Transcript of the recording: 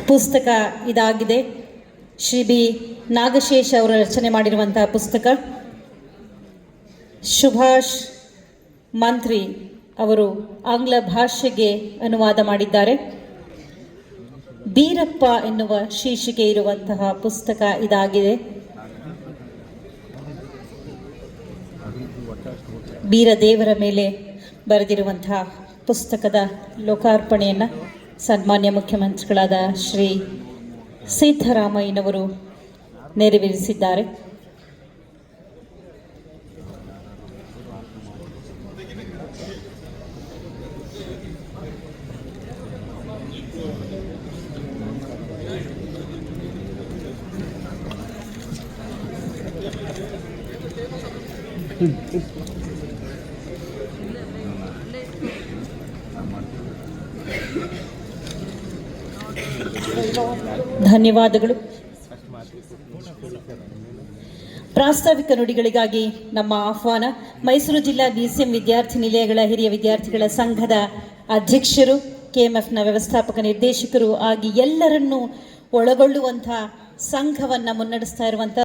ಪುಸ್ತಕ ಇದಾಗಿದೆ. ಶ್ರೀ ಬಿ ನಾಗಶೇಷ್ ಅವರು ರಚನೆ ಮಾಡಿರುವಂತಹ ಪುಸ್ತಕ. ಸುಭಾಷ್ ಮಂತ್ರಿ ಅವರು ಆಂಗ್ಲ ಭಾಷೆಗೆ ಅನುವಾದ ಮಾಡಿದ್ದಾರೆ. ಬೀರಪ್ಪ ಎನ್ನುವ ಶೀರ್ಷಿಕೆ ಇರುವಂತಹ ಪುಸ್ತಕ ಇದಾಗಿದೆ. ಬೀರದೇವರ ಮೇಲೆ ಬರೆದಿರುವಂತಹ ಪುಸ್ತಕದ ಲೋಕಾರ್ಪಣೆಯನ್ನು ಸನ್ಮಾನ್ಯ ಮುಖ್ಯಮಂತ್ರಿಗಳಾದ ಶ್ರೀ ಸಿದ್ದರಾಮಯ್ಯನವರು ನೆರವೇರಿಸಿದ್ದಾರೆ. ಧನ್ಯವಾದಗಳು. ಪ್ರಾಸ್ತಾವಿಕ ನುಡಿಗಳಿಗಾಗಿ ನಮ್ಮ ಆಹ್ವಾನ. ಮೈಸೂರು ಜಿಲ್ಲಾ BCM ವಿದ್ಯಾರ್ಥಿ ನಿಲಯಗಳ ಹಿರಿಯ ವಿದ್ಯಾರ್ಥಿಗಳ ಸಂಘದ ಅಧ್ಯಕ್ಷರು, KMFನ ವ್ಯವಸ್ಥಾಪಕ ನಿರ್ದೇಶಕರು ಆಗಿ ಎಲ್ಲರನ್ನೂ ಒಳಗೊಳ್ಳುವಂಥ ಸಂಘವನ್ನು ಮುನ್ನಡೆಸ್ತಾ ಇರುವಂಥ